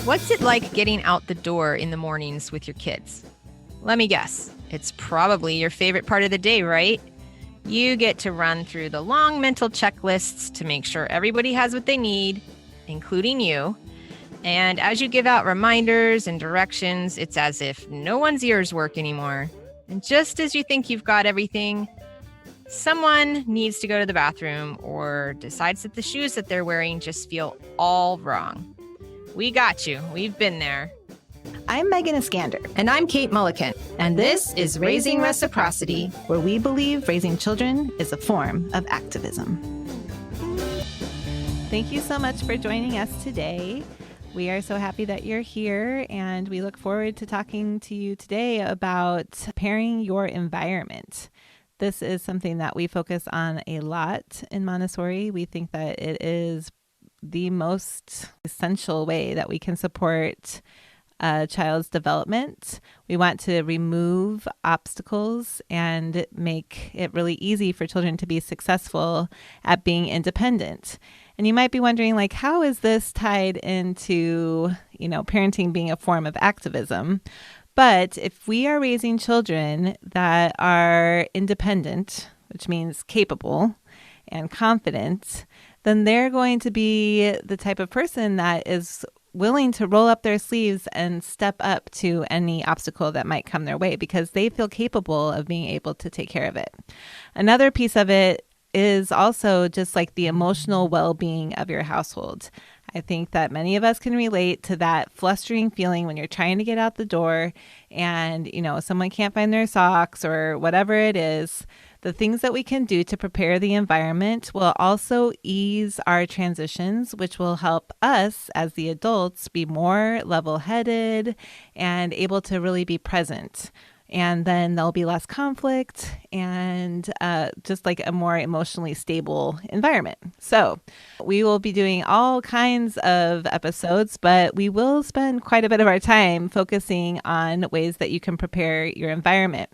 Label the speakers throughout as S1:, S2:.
S1: What's it like getting out the door in the mornings with your kids? Let me guess. It's probably your favorite part of the day, right? You get to run through the long mental checklists to make sure everybody has what they need, including you. And as you give out reminders and directions, it's as if no one's ears work anymore. And just as you think you've got everything, someone needs to go to the bathroom or decides that the shoes that they're wearing just feel all wrong. We got you. We've been there.
S2: I'm Megan Iskander.
S1: And I'm Kate Mulliken.
S2: And this is Raising Reciprocity, where we believe raising children is a form of activism. Thank you so much for joining us today. We are so happy that you're here, and we look forward to talking to you today about preparing your environment. This is something that we focus on a lot in Montessori. We think that it is the most essential way that we can support a child's development. We want to remove obstacles and make it really easy for children to be successful at being independent. And you might be wondering, like, how is this tied into, parenting being a form of activism? But if we are raising children that are independent, which means capable and confident, then they're going to be the type of person that is willing to roll up their sleeves and step up to any obstacle that might come their way because they feel capable of being able to take care of it. Another piece of it is also just like the emotional well-being of your household. I think that many of us can relate to that flustering feeling when you're trying to get out the door and, someone can't find their socks or whatever it is. The things that we can do to prepare the environment will also ease our transitions, which will help us as the adults be more level-headed and able to really be present. And then there'll be less conflict and just like a more emotionally stable environment. So we will be doing all kinds of episodes, but we will spend quite a bit of our time focusing on ways that you can prepare your environment.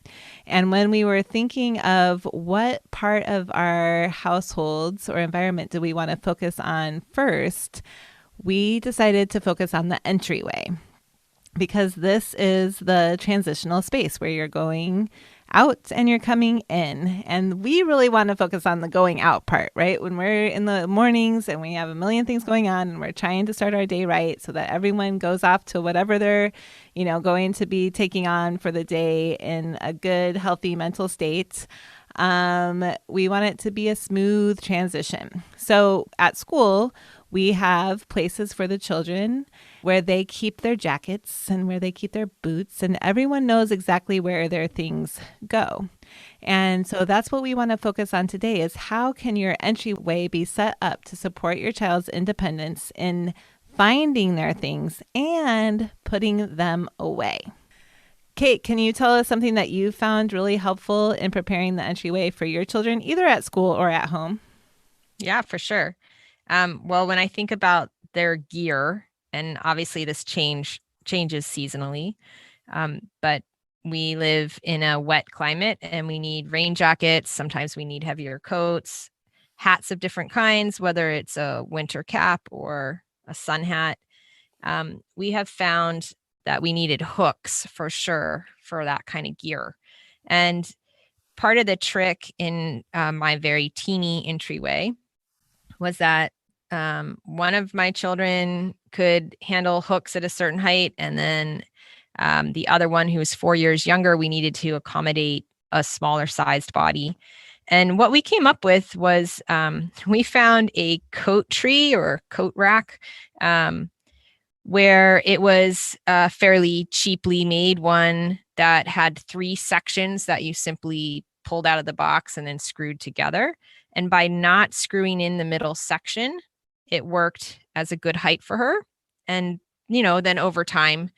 S2: And when we were thinking of what part of our households or environment do we want to focus on first, we decided to focus on the entryway. Because this is the transitional space where you're going out and you're coming in. And we really want to focus on the going out part, right? When we're in the mornings and we have a million things going on and we're trying to start our day right so that everyone goes off to whatever they're, going to be taking on for the day in a good, healthy mental state. We want it to be a smooth transition. So at school, we have places for the children where they keep their jackets and where they keep their boots, and everyone knows exactly where their things go. And so that's what we want to focus on today is how can your entryway be set up to support your child's independence in finding their things and putting them away. Kate, can you tell us something that you found really helpful in preparing the entryway for your children, either at school or at home?
S1: Yeah, for sure. Well, when I think about their gear, and obviously this changes seasonally, but we live in a wet climate and we need rain jackets. Sometimes we need heavier coats, hats of different kinds, whether it's a winter cap or a sun hat. We have found that we needed hooks for sure for that kind of gear. And part of the trick in my very teeny entryway was that one of my children could handle hooks at a certain height. And then the other one, who was 4 years younger, we needed to accommodate a smaller sized body. And what we came up with was we found a coat tree or coat rack where it was a fairly cheaply made one that had 3 sections that you simply pulled out of the box and then screwed together. And by not screwing in the middle section, it worked as a good height for her. And, then over time,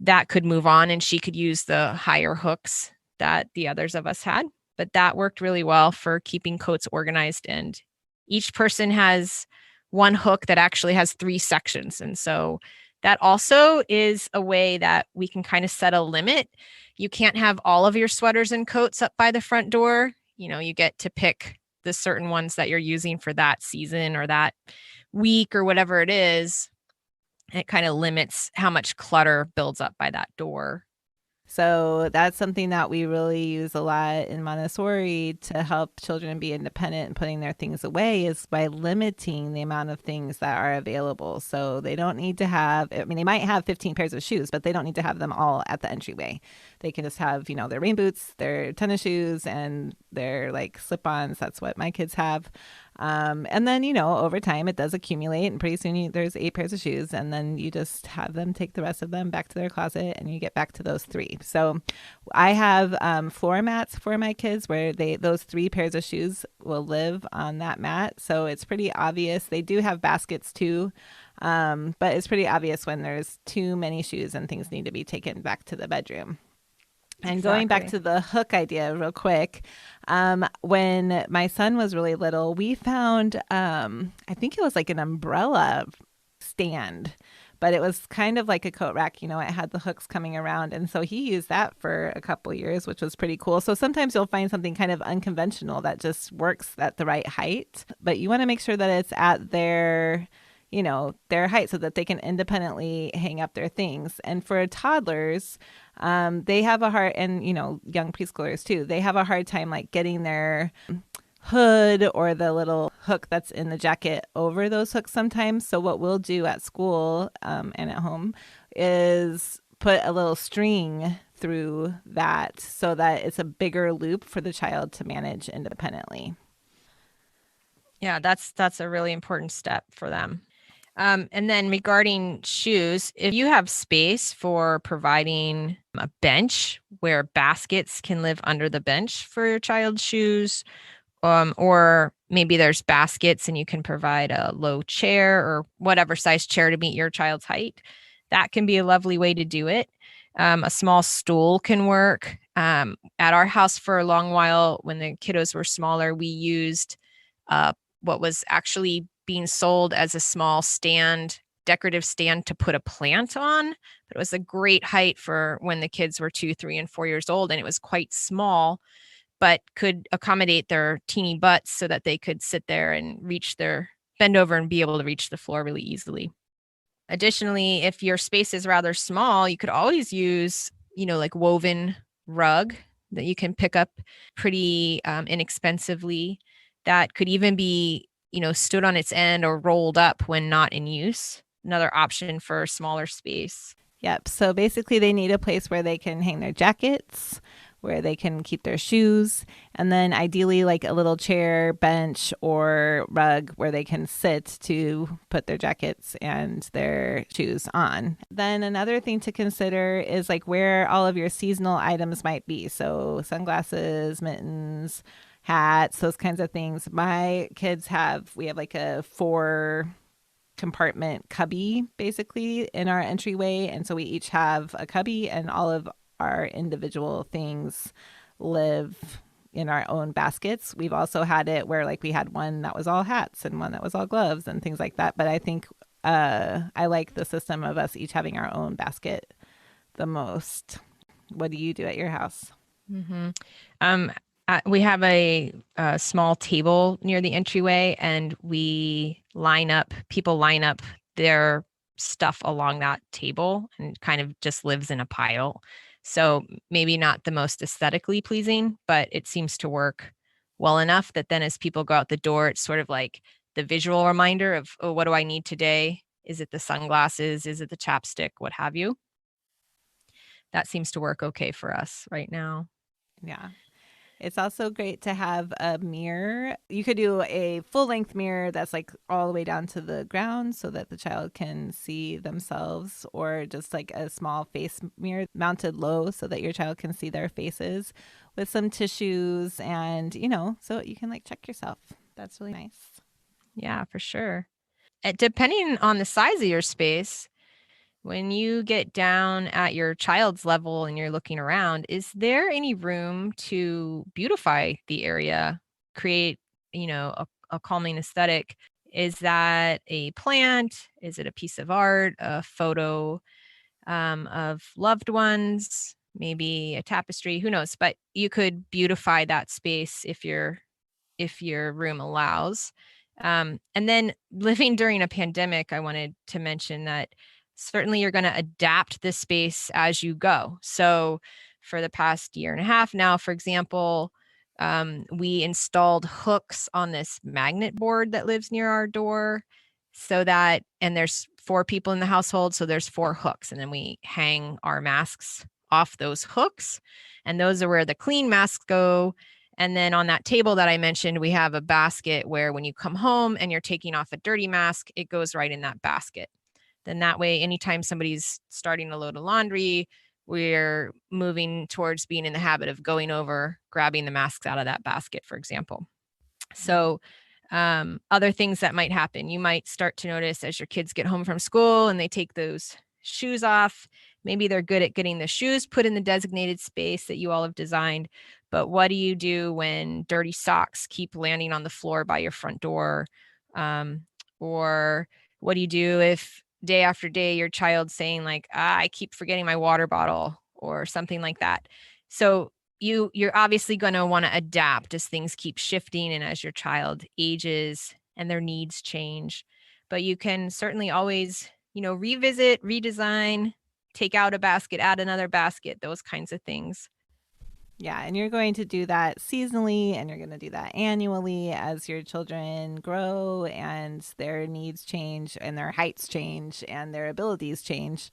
S1: that could move on and she could use the higher hooks that the others of us had. But that worked really well for keeping coats organized. And each person has one hook that actually has 3 sections. And so that also is a way that we can kind of set a limit. You can't have all of your sweaters and coats up by the front door. You get to pick the certain ones that you're using for that season or that week or whatever it is. It kind of limits how much clutter builds up by that door.
S2: So that's something that we really use a lot in Montessori to help children be independent and putting their things away is by limiting the amount of things that are available. So they don't need to have, I mean, they might have 15 pairs of shoes, but they don't need to have them all at the entryway. They can just have, their rain boots, their tennis shoes, and their like slip ons. That's what my kids have. And then, over time it does accumulate, and pretty soon there's 8 pairs of shoes, and then you just have them take the rest of them back to their closet and you get back to those 3. So I have floor mats for my kids where those 3 pairs of shoes will live on that mat. So it's pretty obvious. They do have baskets too. But it's pretty obvious when there's too many shoes and things need to be taken back to the bedroom. And going back to the hook idea real quick, when my son was really little, we found, I think it was like an umbrella stand, but it was kind of like a coat rack. It had the hooks coming around. And so he used that for a couple years, which was pretty cool. So sometimes you'll find something kind of unconventional that just works at the right height, but you want to make sure that it's at their height so that they can independently hang up their things. And for toddlers, they have a hard, and young preschoolers too, they have a hard time like getting their hood or the little hook that's in the jacket over those hooks sometimes. So what we'll do at school and at home is put a little string through that so that it's a bigger loop for the child to manage independently.
S1: Yeah, that's a really important step for them. And then regarding shoes, if you have space for providing a bench where baskets can live under the bench for your child's shoes, or maybe there's baskets and you can provide a low chair or whatever size chair to meet your child's height, that can be a lovely way to do it. A small stool can work. At our house for a long while, when the kiddos were smaller, we used what was actually being sold as a small stand, decorative stand to put a plant on. But it was a great height for when the kids were 2, 3, and 4 years old, and it was quite small, but could accommodate their teeny butts so that they could sit there and bend over and be able to reach the floor really easily. Additionally, if your space is rather small, you could always use, like woven rug that you can pick up pretty inexpensively. That could even be, stood on its end or rolled up when not in use. Another option for a smaller space.
S2: Yep. So basically, they need a place where they can hang their jackets, where they can keep their shoes, and then ideally like a little chair, bench, or rug where they can sit to put their jackets and their shoes on. Then another thing to consider is like where all of your seasonal items might be. So sunglasses, mittens, hats, those kinds of things. My kids we have like a 4 compartment cubby basically in our entryway, and so we each have a cubby and all of our individual things live in our own baskets. We've also had it where like we had one that was all hats and one that was all gloves and things like that, but I think I like the system of us each having our own basket the most. What do you do at your house?
S1: Mm-hmm. We have a small table near the entryway, and people line up their stuff along that table and kind of just lives in a pile. So maybe not the most aesthetically pleasing, but it seems to work well enough that then as people go out the door, it's sort of like the visual reminder of, oh, what do I need today? Is it the sunglasses? Is it the chapstick? What have you? That seems to work okay for us right now.
S2: Yeah. It's also great to have a mirror. You could do a full length mirror that's like all the way down to the ground so that the child can see themselves, or just like a small face mirror mounted low so that your child can see their faces with some tissues and, so you can like check yourself. That's really nice.
S1: Yeah, for sure. Depending on the size of your space, when you get down at your child's level and you're looking around, is there any room to beautify the area, create, a calming aesthetic? Is that a plant? Is it a piece of art, a photo of loved ones, maybe a tapestry? Who knows? But you could beautify that space if your room allows. And then living during a pandemic, I wanted to mention that certainly you're going to adapt the space as you go. So for the past year and a half now, for example, we installed hooks on this magnet board that lives near our door so that, and there's 4 people in the household, so there's 4 hooks, and then we hang our masks off those hooks, and those are where the clean masks go. And then on that table that I mentioned, we have a basket where when you come home and you're taking off a dirty mask, it goes right in that basket. Then that way, anytime somebody's starting a load of laundry, we're moving towards being in the habit of going over, grabbing the masks out of that basket, for example. So other things that might happen, you might start to notice as your kids get home from school and they take those shoes off. Maybe they're good at getting the shoes put in the designated space that you all have designed. But what do you do when dirty socks keep landing on the floor by your front door? Or what do you do if day after day your child's saying like, I keep forgetting my water bottle or something like that? So you're obviously going to want to adapt as things keep shifting and as your child ages and their needs change. But you can certainly always, revisit, redesign, take out a basket, add another basket, those kinds of things.
S2: Yeah, and you're going to do that seasonally and you're going to do that annually as your children grow and their needs change and their heights change and their abilities change.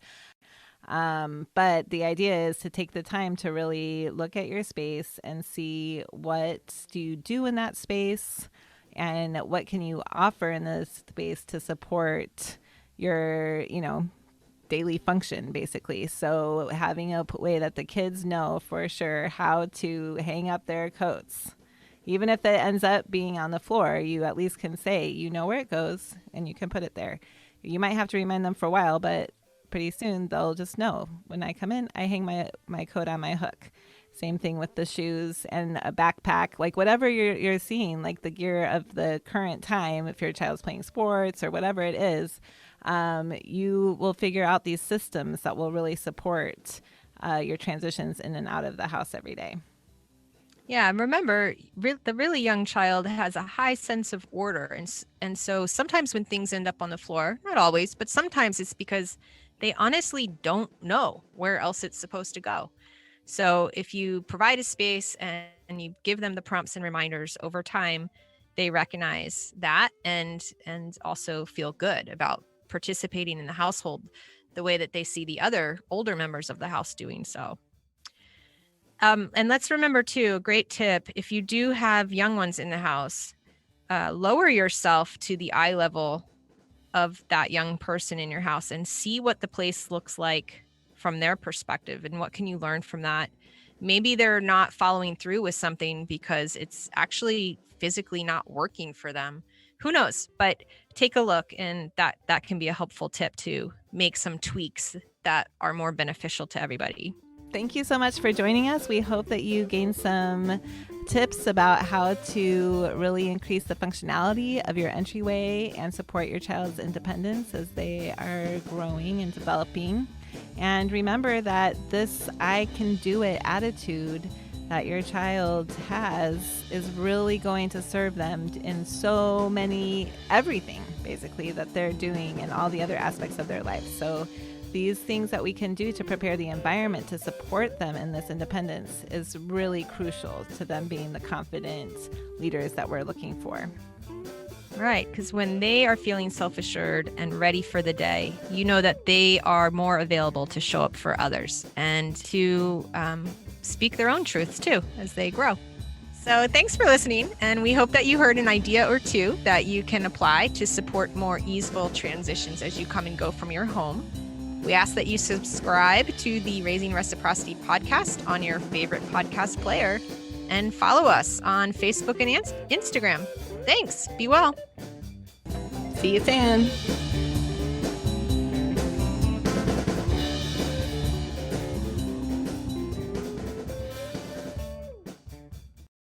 S2: But the idea is to take the time to really look at your space and see what do you do in that space and what can you offer in this space to support your, daily function, basically. So having a way that the kids know for sure how to hang up their coats. Even if it ends up being on the floor, you at least can say, you know where it goes and you can put it there. You might have to remind them for a while, but pretty soon they'll just know. When I come in, I hang my coat on my hook. Same thing with the shoes and a backpack, like whatever you're seeing, like the gear of the current time, if your child's playing sports or whatever it is, you will figure out these systems that will really support your transitions in and out of the house every day.
S1: Yeah, and remember, the really young child has a high sense of order. And so sometimes when things end up on the floor, not always, but sometimes it's because they honestly don't know where else it's supposed to go. So if you provide a space and you give them the prompts and reminders over time, they recognize that and also feel good about participating in the household the way that they see the other older members of the house doing so. And let's remember too, a great tip, if you do have young ones in the house, lower yourself to the eye level of that young person in your house and see what the place looks like from their perspective and what can you learn from that. Maybe they're not following through with something because it's actually physically not working for them. Who knows? But take a look, and that can be a helpful tip to make some tweaks that are more beneficial to everybody.
S2: Thank you so much for joining us. We hope that you gained some tips about how to really increase the functionality of your entryway and support your child's independence as they are growing and developing. And remember that this I can do it attitude that your child has is really going to serve them in so many, everything basically that they're doing in all the other aspects of their life. So these things that we can do to prepare the environment to support them in this independence is really crucial to them being the confident leaders that we're looking for.
S1: Right, because when they are feeling self-assured and ready for the day, you know that they are more available to show up for others and to speak their own truths too as they grow. So thanks for listening, and we hope that you heard an idea or two that you can apply to support more easeful transitions as you come and go from your home. We ask that you subscribe to the Raising Reciprocity podcast on your favorite podcast player and follow us on Facebook and Instagram. Thanks. Be well.
S2: See you soon.